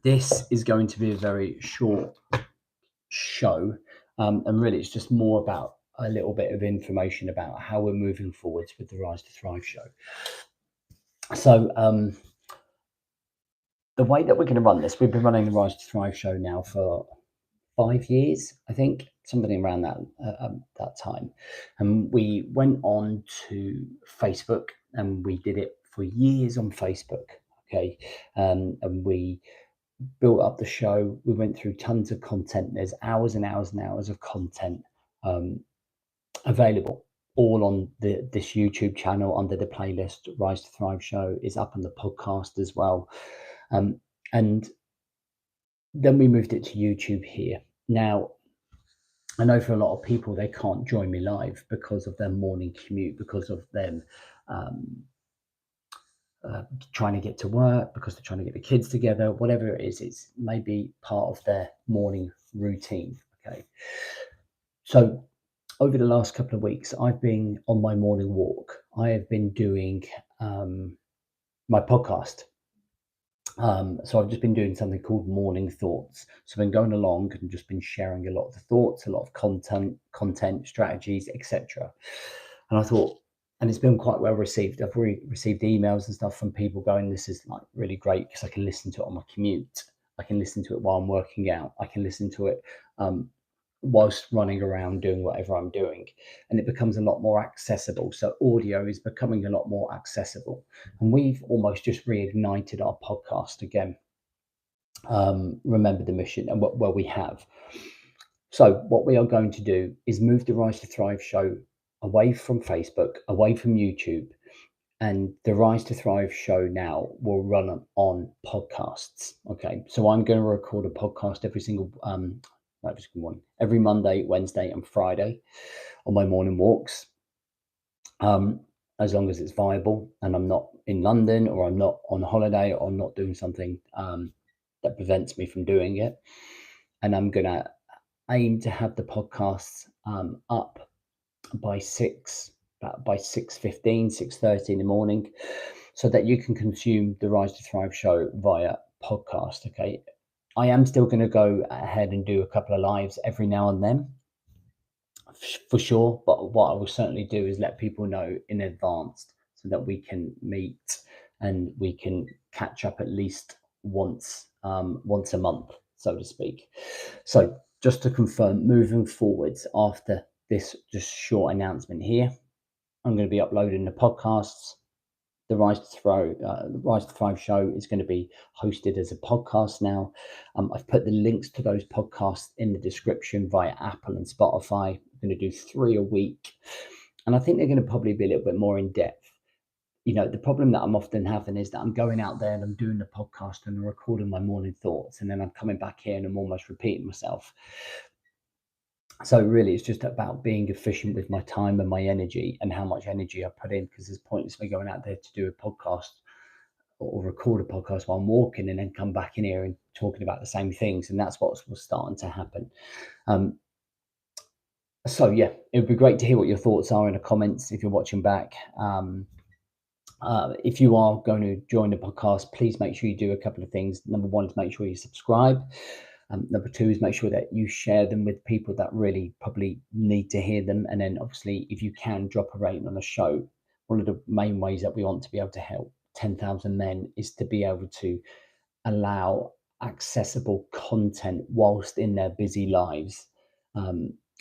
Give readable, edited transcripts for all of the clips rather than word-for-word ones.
This is going to be a very short show, and really it's just more about a little bit of information about how we're moving forwards with the Rise to Thrive show. So, the way that we're going to run this, we've been running the Rise to Thrive show now for 5 years, I think, something around that time. And we went on to Facebook, and we did it for years on Facebook. Okay, and we built up the show. We went through tons of content. There's hours and hours and hours of content um, available, all on this YouTube channel under the playlist Rise to Thrive Show. Is up on the podcast as well, and then we moved it to YouTube here. Now, I know for a lot of people they can't join me live because of their morning commute, because of them um, trying to get to work, because they're trying to get the kids together, whatever it is, it's maybe part of their morning routine. Okay. So over the last couple of weeks, I've been on my morning walk. I have been doing my podcast. So I've just been doing something called morning thoughts. So I've been going along and just been sharing a lot of the thoughts, a lot of content strategies, etc. And I thought, and it's been quite well received. I've already received emails and stuff from people going, "This is like really great because I can listen to it on my commute. I can listen to it while I'm working out. I can listen to it whilst running around doing whatever I'm doing." And it becomes a lot more accessible. So audio is becoming a lot more accessible. And we've almost just reignited our podcast again. Remember the mission, and well, we have. So what we are going to do is move the Rise to Thrive show away from Facebook, away from YouTube, and the Rise to Thrive show now will run on podcasts. Okay, so I'm going to record a podcast every single one, every Monday, Wednesday, and Friday on my morning walks. As long as it's viable and I'm not in London or I'm not on holiday or I'm not doing something that prevents me from doing it. And I'm going to aim to have the podcasts up by 6:15, 6:30 in the morning, so that you can consume the Rise to Thrive show via podcast. Okay. I am still going to go ahead and do a couple of lives every now and then, for sure. But what I will certainly do is let people know in advance so that we can meet and we can catch up at least once a month, so to speak. So just to confirm, moving forwards after this just short announcement here, I'm going to be uploading the podcasts. The Rise to Thrive show is going to be hosted as a podcast now. I've put the links to those podcasts in the description via Apple and Spotify. I'm going to do 3 a week, and I think they're going to probably be a little bit more in depth. You know, the problem that I'm often having is that I'm going out there and I'm doing the podcast and I'm recording my morning thoughts, and then I'm coming back here and I'm almost repeating myself. So really, it's just about being efficient with my time and my energy and how much energy I put in, because it's pointless me going out there to do a podcast or record a podcast while I'm walking and then come back in here and talking about the same things. And that's what's starting to happen. So yeah, it would be great to hear what your thoughts are in the comments if you're watching back. If you are going to join the podcast, please make sure you do a couple of things. Number one is make sure you subscribe. Number two is make sure that you share them with people that really probably need to hear them. And then obviously, if you can drop a rating on the show, one of the main ways that we want to be able to help 10,000 men is to be able to allow accessible content whilst in their busy lives,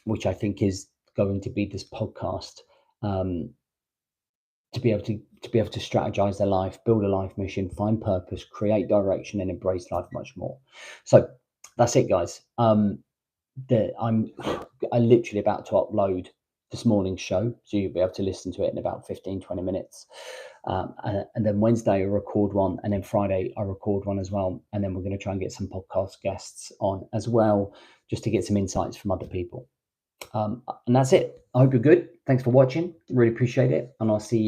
which I think is going to be this podcast. To be able to strategize their life, build a life mission, find purpose, create direction, and embrace life much more. So that's it, guys. I'm literally about to upload this morning's show, so you'll be able to listen to it in about 15-20 minutes. And then Wednesday I record one, and then Friday I record one as well. And then we're going to try and get some podcast guests on as well, just to get some insights from other people. And that's it. I hope you're good. Thanks for watching. Really appreciate it. And I'll see you